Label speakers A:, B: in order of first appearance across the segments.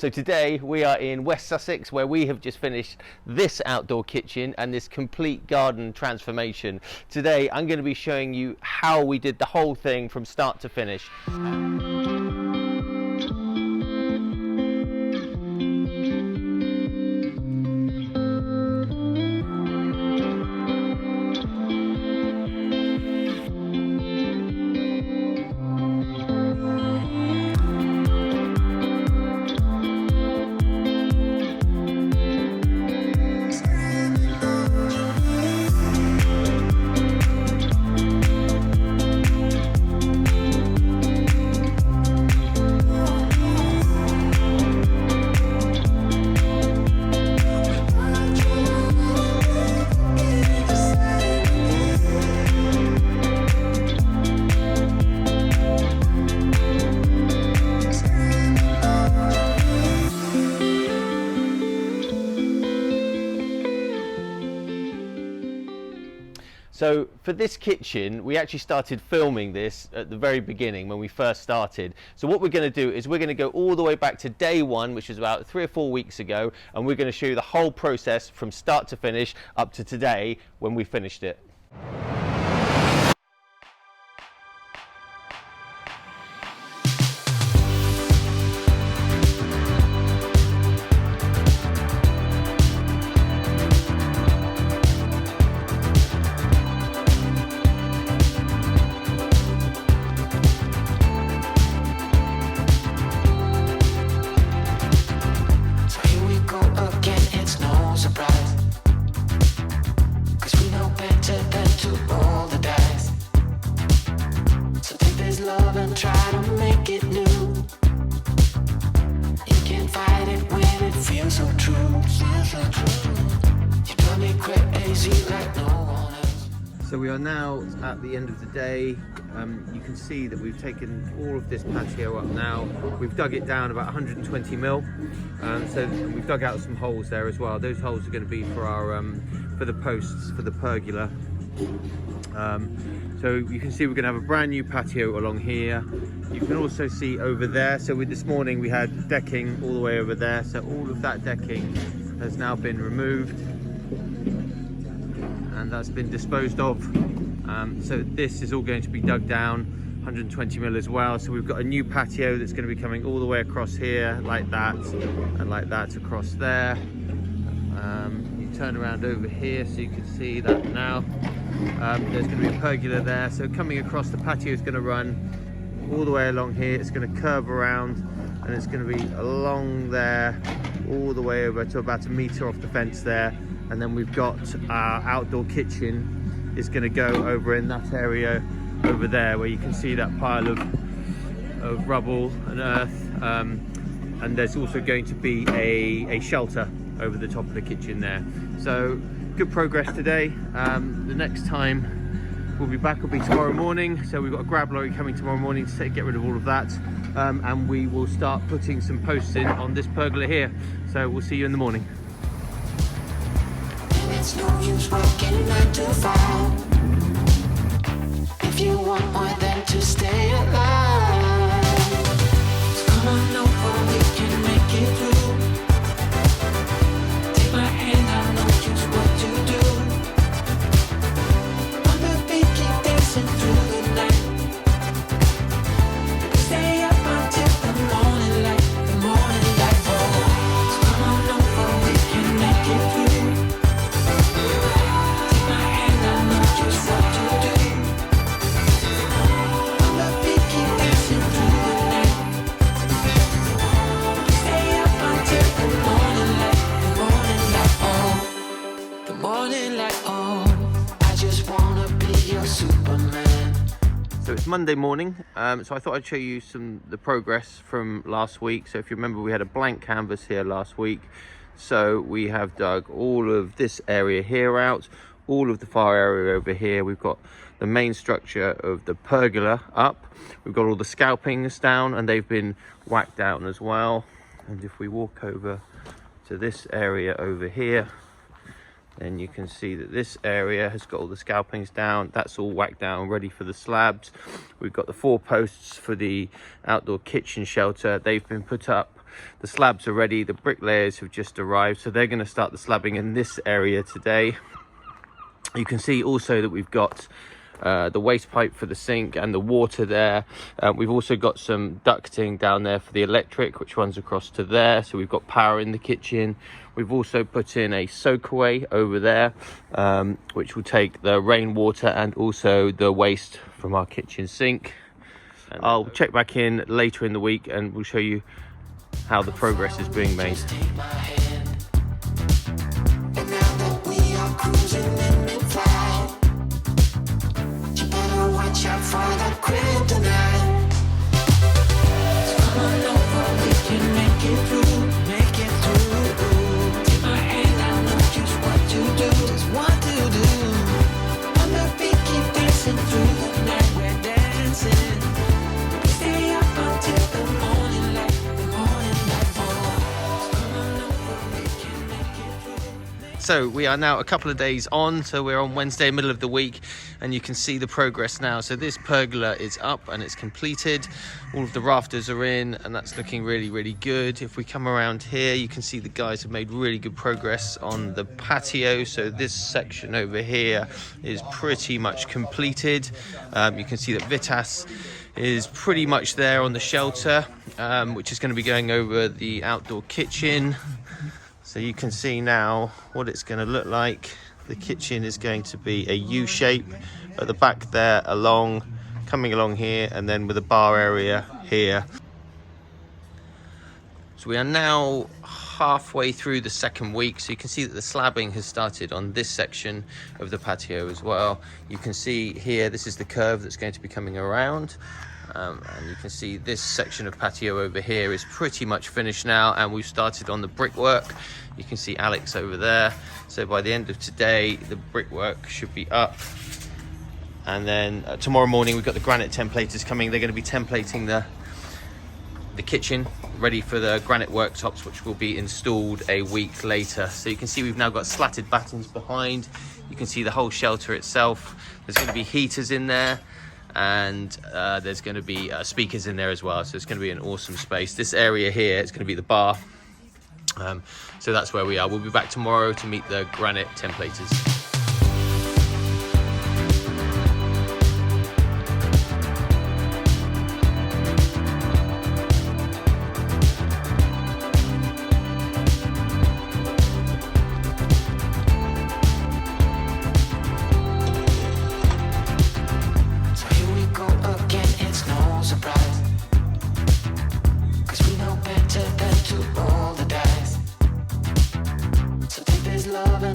A: So today we are in West Sussex, where we have just finished this outdoor kitchen and this complete garden transformation. Today I'm going to be showing you how we did the whole thing from start to finish. So for this kitchen, we actually started filming this at the very beginning when we first started. So what we're going to do is we're going to go all the way back to day one, which was about 3 or 4 weeks ago, and we're going to show you the whole process from start to finish up to today when we finished it.
B: Love and try to make it new. You can't fight it when it feels so true. You drive me crazy like no one else.
A: So we are now at the end of the day. You can see that we've taken all of this patio up now. We've dug it down about 120 mil. So we've dug out some holes there as well. Those holes are going to be for our for the posts for the pergola. So you can see we're going to have a brand new patio along here. You can also see over there, so this morning we had decking all the way over there, so all of that decking has now been removed and that's been disposed of. So this is all going to be dug down 120 mil as well. So we've got a new patio that's going to be coming all the way across here like that and like that across there. You turn around over here so you can see that now. There's going to be a pergola there, so coming across, the patio is going to run all the way along here. It's going to curve around and it's going to be along there all the way over to about 1 meter off the fence there, and then we've got our outdoor kitchen is going to go over in that area over there where you can see that pile of rubble and earth, and there's also going to be a shelter over the top of the kitchen there. So good progress today. The next time we'll be back will be tomorrow morning, so we've got a grab lorry coming tomorrow morning to get rid of all of that, and we will start putting some posts in on this pergola here. So we'll see you in the morning.
B: It's no use working 9 to 5 if you want more than to stay alive. So come on over, we can make it through. Take my hand, I know just what to do. On the beat, keep dancing through the night. We stay up until the morning light, the morning light. Oh, so come on over, we can make it through. Take my hand, I know just what to do. On the beat, keep dancing through the night. We stay up until the morning light, the morning light. Oh, the morning light. Oh, I just wanna be your Superman.
A: So it's Monday morning, so I thought I'd show you the progress from last week. So if you remember, we had a blank canvas here last week. So we have dug all of this area here out, all of the far area over here. We've got the main structure of the pergola up. We've got all the scalpings down and they've been whacked down as well. And if we walk over to this area over here, Then you can see that this area has got all the scalpings down. That's all whacked down, ready for the slabs. We've got the 4 posts for the outdoor kitchen shelter. They've been put up. The slabs are ready. The bricklayers have just arrived, so they're going to start the slabbing in this area today. You can see also that we've got the waste pipe for the sink and the water there. We've also got some ducting down there for the electric, which runs across to there, so we've got power in the kitchen. We've also put in a soakaway over there, which will take the rainwater and also the waste from our kitchen sink. And I'll check back in later in the week and we'll show you how the progress is being made.
B: Watch out for the kryptonite. Come on over, we can make it through, make it through. Take my hand, I know just what to do, just what to do. On the beat, keep dancing through the night, we're dancing. We stay up until the morning light, Come on over, we can make it through.
A: So we are now a couple of days on, so we're on Wednesday, middle of the week, and you can see the progress now. So this pergola is up and it's completed. All of the rafters are in and that's looking really, really good. If we come around here, you can see the guys have made really good progress on the patio. So this section over here is pretty much completed. You can see that Vitas is pretty much there on the shelter, which is going to be going over the outdoor kitchen. So you can see now what it's going to look like. The kitchen is going to be a U shape at the back there, coming along here, and then with a bar area here. So we are now halfway through the second week, so you can see that the slabbing has started on this section of the patio as well. You can see here, this is the curve that's going to be coming around. And you can see this section of patio over here is pretty much finished now, and we've started on the brickwork. You can see Alex over there. So by the end of today, the brickwork should be up. And then tomorrow morning, we've got the granite templators coming. They're going to be templating the kitchen, ready for the granite worktops, which will be installed a week later. So you can see we've now got slatted battens behind. You can see the whole shelter itself. There's going to be heaters in there, and there's going to be speakers in there as well, so it's going to be an awesome space. This area here is going to be the bar, so that's where we are. We'll be back tomorrow to meet the granite templators.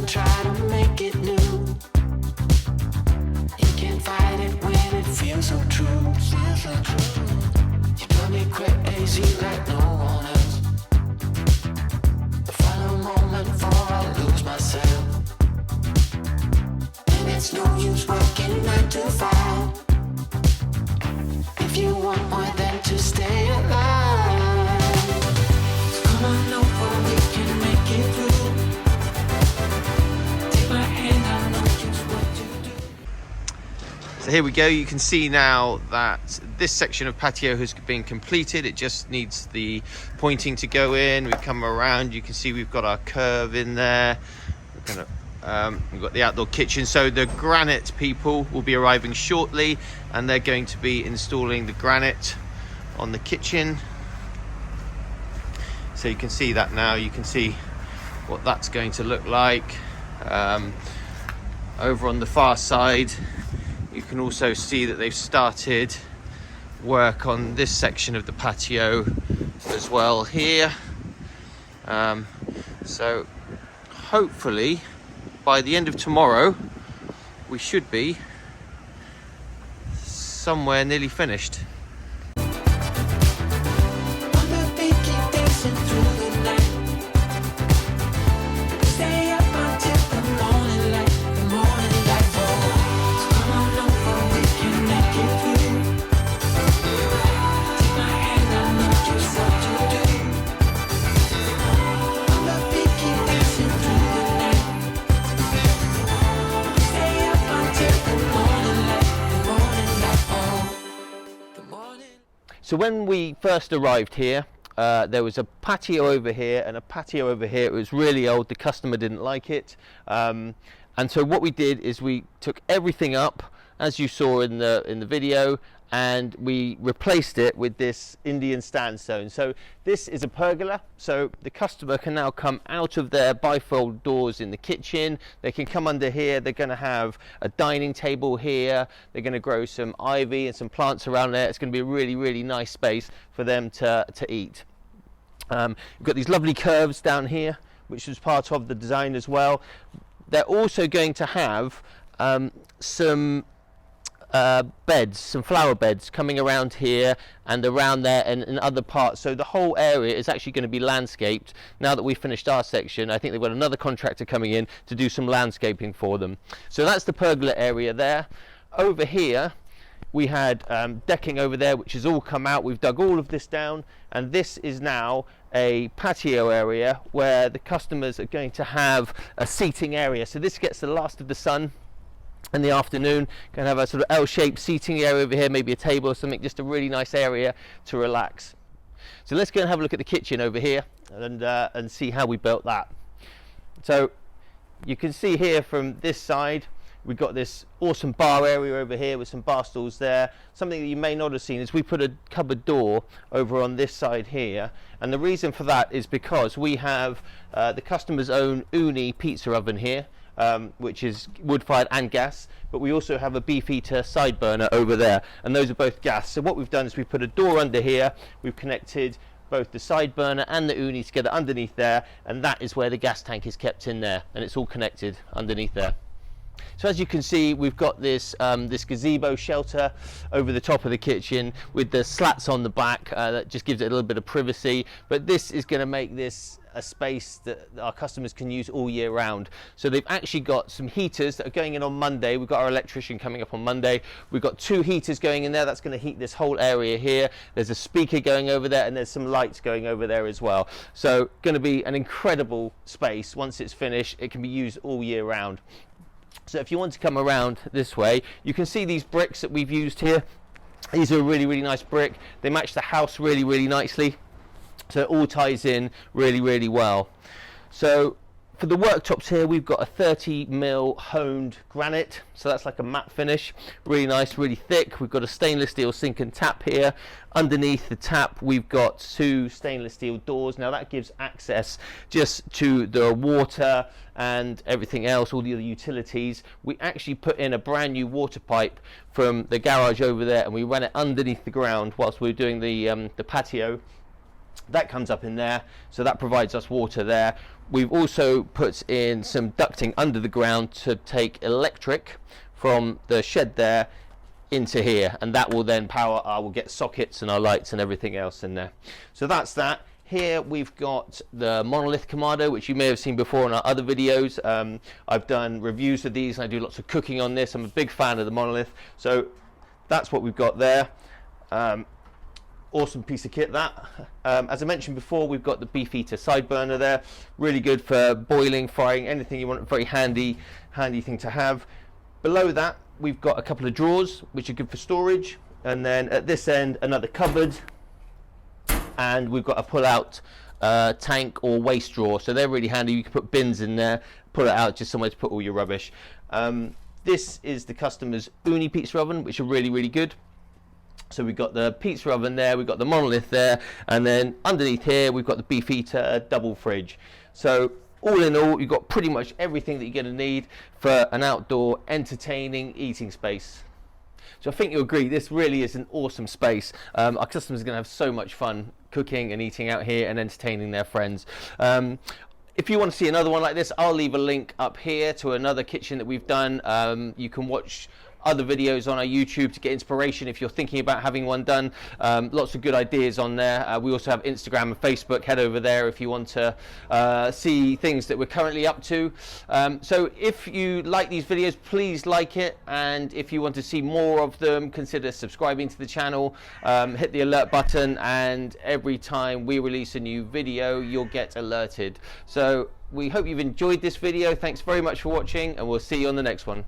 B: Try to make it new. You can't fight it when it feels so true. You drive me crazy like no one else. The final moment before I lose myself. And it's no use working 9 to 5 if you want more than to stay alive. So come on over, we can make it through.
A: So here we go. You can see now that this section of patio has been completed. It just needs the pointing to go in. We come around, you can see we've got our curve in there. We've got the outdoor kitchen. So the granite people will be arriving shortly, and they're going to be installing the granite on the kitchen. So you can see that now. You can see what that's going to look like. Over on the far side, you can also see that they've started work on this section of the patio as well here. So hopefully by the end of tomorrow, we should be somewhere nearly finished. So when we first arrived here, there was a patio over here and a patio over here. It was really old. The customer didn't like it. And so what we did is we took everything up, as you saw in the video, and we replaced it with this Indian sandstone. So this is a pergola, so the customer can now come out of their bifold doors in the kitchen. They can come under here. They're going to have a dining table here. They're going to grow some ivy and some plants around there. It's going to be a really, really nice space for them to eat. We've got these lovely curves down here, which was part of the design as well. They're also going to have some beds, some flower beds coming around here and around there and in other parts. So the whole area is actually going to be landscaped. Now that we've finished our section, I think they've got another contractor coming in to do some landscaping for them. So that's the pergola area there. Over here we had decking over there, which has all come out. We've dug all of this down, and this is now a patio area where the customers are going to have a seating area. So this gets the last of the sun in the afternoon. Going to have a sort of L-shaped seating area over here, maybe a table or something, just a really nice area to relax. So let's go and have a look at the kitchen over here and see how we built that. So you can see here from this side, we've got this awesome bar area over here with some bar stools there. Something that you may not have seen is we put a cupboard door over on this side here, and the reason for that is because we have the customer's own uni pizza oven here, which is wood-fired and gas, but we also have a beef-eater side burner over there, and those are both gas. So what we've done is we've put a door under here, we've connected both the side burner and the uni together underneath there, and that is where the gas tank is kept in there, and it's all connected underneath there. So as you can see, we've got this this gazebo shelter over the top of the kitchen with the slats on the back. That just gives it a little bit of privacy, but this is going to make this a space that our customers can use all year round. So they've actually got some heaters that are going in on Monday. We've got our electrician coming up on Monday. We've got 2 heaters going in there. That's going to heat this whole area here. There's a speaker going over there, and there's some lights going over there as well. So going to be an incredible space. Once it's finished, it can be used all year round. So if you want to come around this way, you can see these bricks that we've used here. These are a really, really nice brick. They match the house really, really nicely. So it all ties in really, really well. So for the worktops here, we've got a 30mm honed granite. So that's like a matte finish, really nice, really thick. We've got a stainless steel sink and tap here. Underneath the tap, we've got 2 stainless steel doors. Now that gives access just to the water and everything else, all the other utilities. We actually put in a brand new water pipe from the garage over there, and we ran it underneath the ground whilst we were doing the patio. That comes up in there, so that provides us water there. We've also put in some ducting under the ground to take electric from the shed there into here, and that will then power we'll get sockets and our lights and everything else in there. So that's that. Here we've got the monolith Kamado, which you may have seen before in our other videos. I've done reviews of these and I do lots of cooking on this. I'm a big fan of the monolith, so that's what we've got there. Awesome piece of kit that. As I mentioned before, we've got the beef-eater side burner there, really good for boiling, frying, anything you want. A very handy thing to have. Below that, we've got a couple of drawers which are good for storage, and then at this end another cupboard, and we've got a pull-out tank or waste drawer, so they're really handy. You can put bins in there, pull it out, just somewhere to put all your rubbish. This is the customer's uni pizza oven, which are really, really good. So we've got the pizza oven there, we've got the monolith there, and then underneath here we've got the beef-eater double fridge. So all in all, you've got pretty much everything that you're going to need for an outdoor entertaining eating space. So I think you'll agree, this really is an awesome space. Our customers are going to have so much fun cooking and eating out here and entertaining their friends. If you want to see another one like this, I'll leave a link up here to another kitchen that we've done. You can watch other videos on our YouTube to get inspiration if you're thinking about having one done. Lots of good ideas on there. We also have Instagram and Facebook. Head over there if you want to see things that we're currently up to. So if you like these videos, please like it, and if you want to see more of them, consider subscribing to the channel. Hit the alert button, and every time we release a new video you'll get alerted. So we hope you've enjoyed this video. Thanks very much for watching, and we'll see you on the next one.